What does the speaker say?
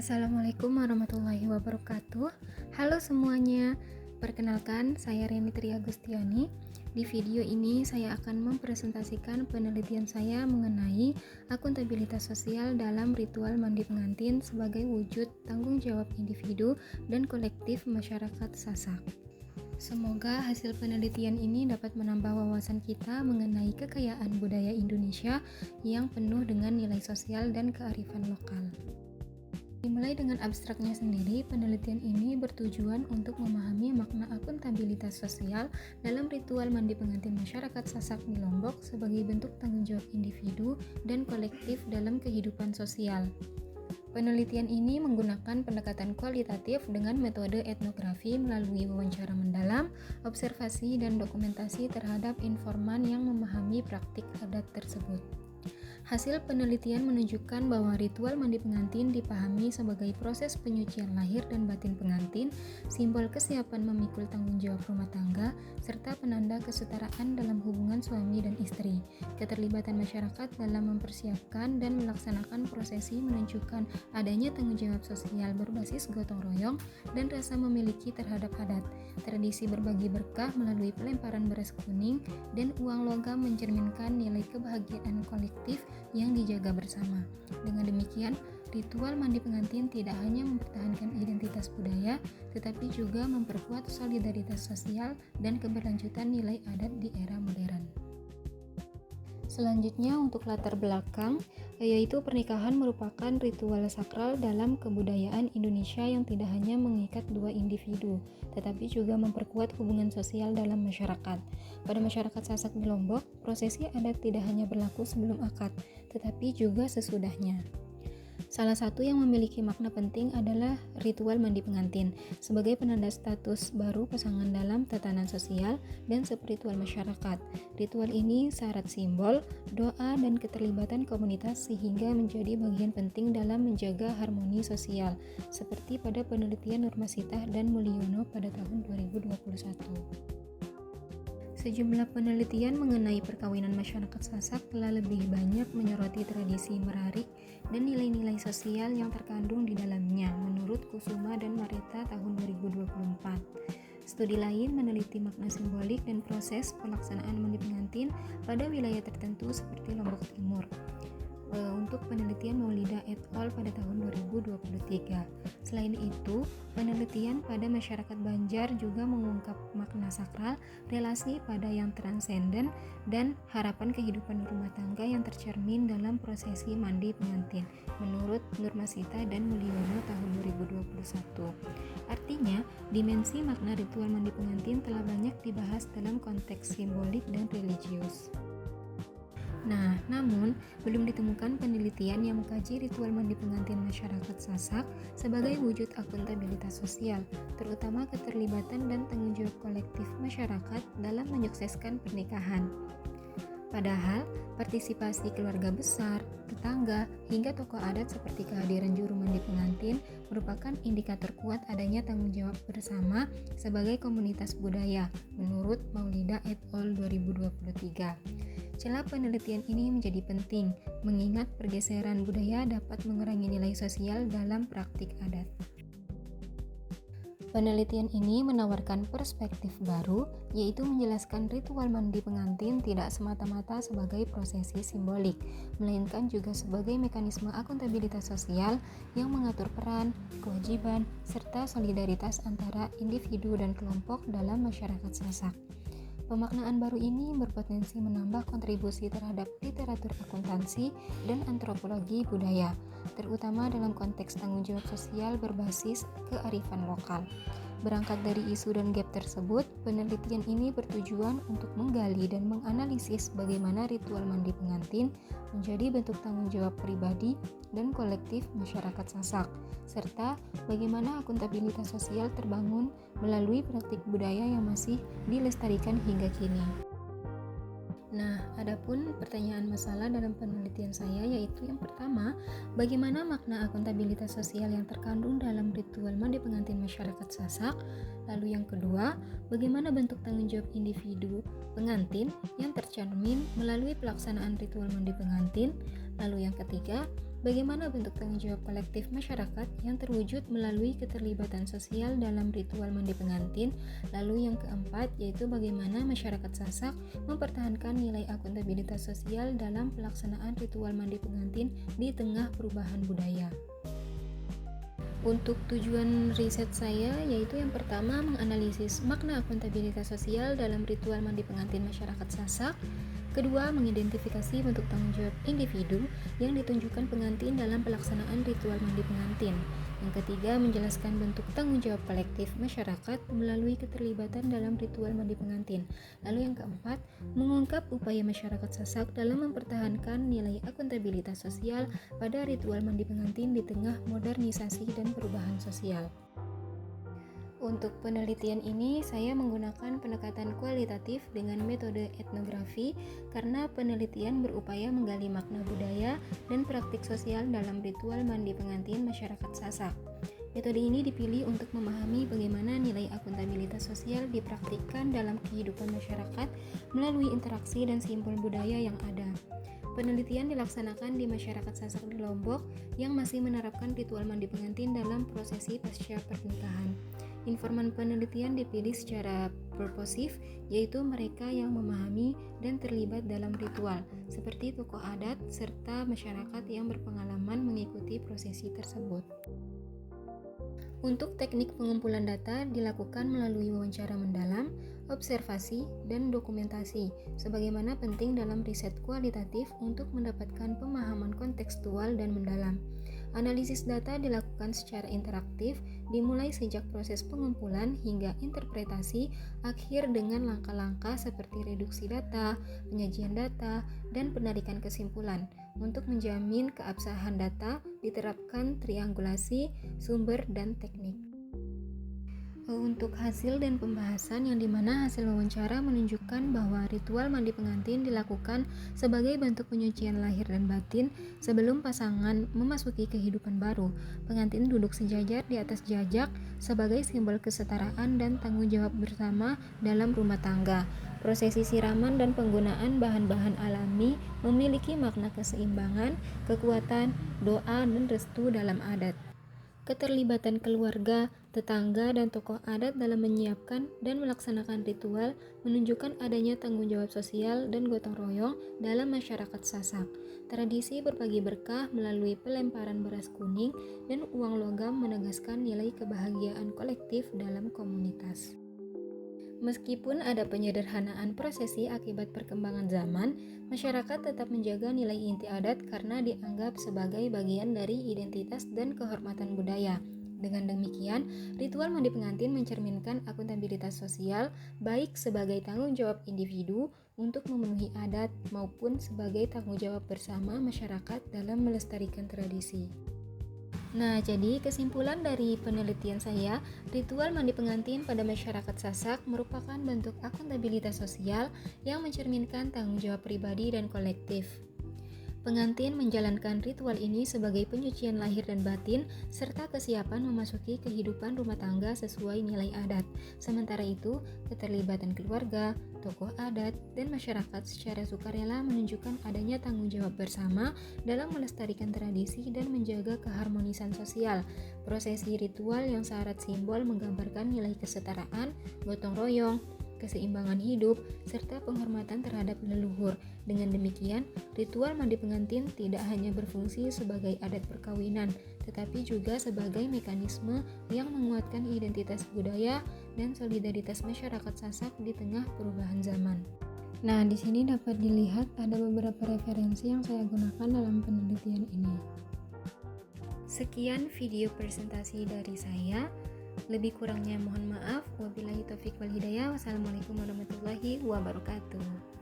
Assalamualaikum warahmatullahi wabarakatuh. Halo semuanya, perkenalkan saya Reni Triagustiani. Di video ini saya akan mempresentasikan penelitian saya mengenai akuntabilitas sosial dalam ritual mandi pengantin sebagai wujud tanggung jawab individu dan kolektif masyarakat Sasak. Semoga hasil penelitian ini dapat menambah wawasan kita mengenai kekayaan budaya Indonesia yang penuh dengan nilai sosial dan kearifan lokal. Dimulai dengan abstraknya sendiri, penelitian ini bertujuan untuk memahami makna akuntabilitas sosial dalam ritual mandi pengantin masyarakat Sasak di Lombok sebagai bentuk tanggung jawab individu dan kolektif dalam kehidupan sosial. Penelitian ini menggunakan pendekatan kualitatif dengan metode etnografi melalui wawancara mendalam, observasi, dan dokumentasi terhadap informan yang memahami praktik adat tersebut. Hasil penelitian menunjukkan bahwa ritual mandi pengantin dipahami sebagai proses penyucian lahir dan batin pengantin, simbol kesiapan memikul tanggung jawab rumah tangga, serta penanda kesetaraan dalam hubungan suami dan istri. Keterlibatan masyarakat dalam mempersiapkan dan melaksanakan prosesi menunjukkan adanya tanggung jawab sosial berbasis gotong royong dan rasa memiliki terhadap adat. Tradisi berbagi berkah melalui pelemparan beras kuning dan uang logam mencerminkan nilai kebahagiaan kolektif yang dijaga bersama. Dengan demikian, ritual mandi pengantin tidak hanya mempertahankan identitas budaya, tetapi juga memperkuat solidaritas sosial dan keberlanjutan nilai adat di era modern. Selanjutnya untuk latar belakang, yaitu pernikahan merupakan ritual sakral dalam kebudayaan Indonesia yang tidak hanya mengikat dua individu, tetapi juga memperkuat hubungan sosial dalam masyarakat. Pada masyarakat Sasak di Lombok, prosesi adat tidak hanya berlaku sebelum akad, tetapi juga sesudahnya. Salah satu yang memiliki makna penting adalah ritual mandi pengantin sebagai penanda status baru pasangan dalam tatanan sosial dan spiritual masyarakat. Ritual ini syarat simbol, doa, dan keterlibatan komunitas sehingga menjadi bagian penting dalam menjaga harmoni sosial, seperti pada penelitian Nurmasitah dan Mulyono pada tahun 2021. Sejumlah penelitian mengenai perkawinan masyarakat Sasak telah lebih banyak menyoroti tradisi merarik dan nilai-nilai sosial yang terkandung di dalamnya, menurut Kusuma dan Marita tahun 2024. Studi lain meneliti makna simbolik dan proses pelaksanaan mandi pengantin pada wilayah tertentu seperti Lombok Timur. Untuk penelitian Maulida et al. Pada tahun 2023. Selain itu, penelitian pada masyarakat Banjar juga mengungkap makna sakral, relasi pada yang transenden, dan harapan kehidupan rumah tangga yang tercermin dalam prosesi mandi pengantin, menurut Nurmasita dan Mulyono tahun 2021. Artinya, dimensi makna ritual mandi pengantin telah banyak dibahas dalam konteks simbolik dan religius. Nah, namun belum ditemukan penelitian yang mengkaji ritual mandi pengantin masyarakat Sasak sebagai wujud akuntabilitas sosial, terutama keterlibatan dan tanggung jawab kolektif masyarakat dalam menyukseskan pernikahan. Padahal, partisipasi keluarga besar, tetangga, hingga tokoh adat seperti kehadiran juru mandi pengantin merupakan indikator kuat adanya tanggung jawab bersama sebagai komunitas budaya, menurut Maulida et al. 2023. Celah penelitian ini menjadi penting, mengingat pergeseran budaya dapat mengurangi nilai sosial dalam praktik adat. Penelitian ini menawarkan perspektif baru, yaitu menjelaskan ritual mandi pengantin tidak semata-mata sebagai prosesi simbolik, melainkan juga sebagai mekanisme akuntabilitas sosial yang mengatur peran, kewajiban, serta solidaritas antara individu dan kelompok dalam masyarakat Sasak. Pemaknaan baru ini berpotensi menambah kontribusi terhadap literatur akuntansi dan antropologi budaya, terutama dalam konteks tanggung jawab sosial berbasis kearifan lokal. Berangkat dari isu dan gap tersebut, penelitian ini bertujuan untuk menggali dan menganalisis bagaimana ritual mandi pengantin menjadi bentuk tanggung jawab pribadi dan kolektif masyarakat Sasak, serta bagaimana akuntabilitas sosial terbangun melalui praktik budaya yang masih dilestarikan hingga kini. Nah, adapun pertanyaan masalah dalam penelitian saya yaitu yang pertama, bagaimana makna akuntabilitas sosial yang terkandung dalam ritual mandi pengantin masyarakat Sasak? Lalu yang kedua, bagaimana bentuk tanggung jawab individu pengantin yang tercermin melalui pelaksanaan ritual mandi pengantin? Lalu yang ketiga, Bagaimana bentuk tanggung jawab kolektif masyarakat yang terwujud melalui keterlibatan sosial dalam ritual mandi pengantin? Lalu yang keempat yaitu bagaimana masyarakat Sasak mempertahankan nilai akuntabilitas sosial dalam pelaksanaan ritual mandi pengantin di tengah perubahan budaya. Untuk tujuan riset saya yaitu yang pertama menganalisis makna akuntabilitas sosial dalam ritual mandi pengantin masyarakat Sasak. Kedua, mengidentifikasi bentuk tanggung jawab individu yang ditunjukkan pengantin dalam pelaksanaan ritual mandi pengantin. Yang ketiga, menjelaskan bentuk tanggung jawab kolektif masyarakat melalui keterlibatan dalam ritual mandi pengantin. Lalu yang keempat, mengungkap upaya masyarakat Sasak dalam mempertahankan nilai akuntabilitas sosial pada ritual mandi pengantin di tengah modernisasi dan perubahan sosial. Untuk penelitian ini, saya menggunakan pendekatan kualitatif dengan metode etnografi karena penelitian berupaya menggali makna budaya dan praktik sosial dalam ritual mandi pengantin masyarakat Sasak. Metode ini dipilih untuk memahami bagaimana nilai akuntabilitas sosial dipraktikkan dalam kehidupan masyarakat melalui interaksi dan simbol budaya yang ada. Penelitian dilaksanakan di masyarakat Sasak di Lombok yang masih menerapkan ritual mandi pengantin dalam prosesi pasca pernikahan. Informan penelitian dipilih secara purposif, yaitu mereka yang memahami dan terlibat dalam ritual, seperti tokoh adat serta masyarakat yang berpengalaman mengikuti prosesi tersebut. Untuk teknik pengumpulan data dilakukan melalui wawancara mendalam, observasi, dan dokumentasi, sebagaimana penting dalam riset kualitatif untuk mendapatkan pemahaman kontekstual dan mendalam. Analisis data dilakukan secara interaktif, dimulai sejak proses pengumpulan hingga interpretasi, akhir dengan langkah-langkah seperti reduksi data, penyajian data, dan penarikan kesimpulan. Untuk menjamin keabsahan data, diterapkan triangulasi, sumber, dan teknik. Untuk hasil dan pembahasan yang dimana hasil wawancara menunjukkan bahwa ritual mandi pengantin dilakukan sebagai bentuk penyucian lahir dan batin sebelum pasangan memasuki kehidupan baru. Pengantin duduk sejajar di atas jajak sebagai simbol kesetaraan dan tanggung jawab bersama dalam rumah tangga. Prosesi siraman dan penggunaan bahan-bahan alami memiliki makna keseimbangan, kekuatan, doa, dan restu dalam adat. Keterlibatan keluarga, tetangga, dan tokoh adat dalam menyiapkan dan melaksanakan ritual menunjukkan adanya tanggung jawab sosial dan gotong royong dalam masyarakat Sasak. Tradisi berbagi berkah melalui pelemparan beras kuning dan uang logam menegaskan nilai kebahagiaan kolektif dalam komunitas. Meskipun ada penyederhanaan prosesi akibat perkembangan zaman, masyarakat tetap menjaga nilai inti adat karena dianggap sebagai bagian dari identitas dan kehormatan budaya. Dengan demikian, ritual mandi pengantin mencerminkan akuntabilitas sosial baik sebagai tanggung jawab individu untuk memenuhi adat maupun sebagai tanggung jawab bersama masyarakat dalam melestarikan tradisi. Nah, jadi kesimpulan dari penelitian saya, ritual mandi pengantin pada masyarakat Sasak merupakan bentuk akuntabilitas sosial yang mencerminkan tanggung jawab pribadi dan kolektif. Pengantin menjalankan ritual ini sebagai penyucian lahir dan batin serta kesiapan memasuki kehidupan rumah tangga sesuai nilai adat. Sementara itu, keterlibatan keluarga, tokoh adat, dan masyarakat secara sukarela menunjukkan adanya tanggung jawab bersama dalam melestarikan tradisi dan menjaga keharmonisan sosial. Prosesi ritual yang syarat simbol menggambarkan nilai kesetaraan, gotong royong, keseimbangan hidup, serta penghormatan terhadap leluhur. Dengan demikian, ritual mandi pengantin tidak hanya berfungsi sebagai adat perkawinan, tetapi juga sebagai mekanisme yang menguatkan identitas budaya dan solidaritas masyarakat Sasak di tengah perubahan zaman. Nah, di sini dapat dilihat ada beberapa referensi yang saya gunakan dalam penelitian ini. Sekian video presentasi dari saya. Lebih kurangnya mohon maaf. Wabillahi taufiq wal hidayah. Wassalamualaikum warahmatullahi wabarakatuh.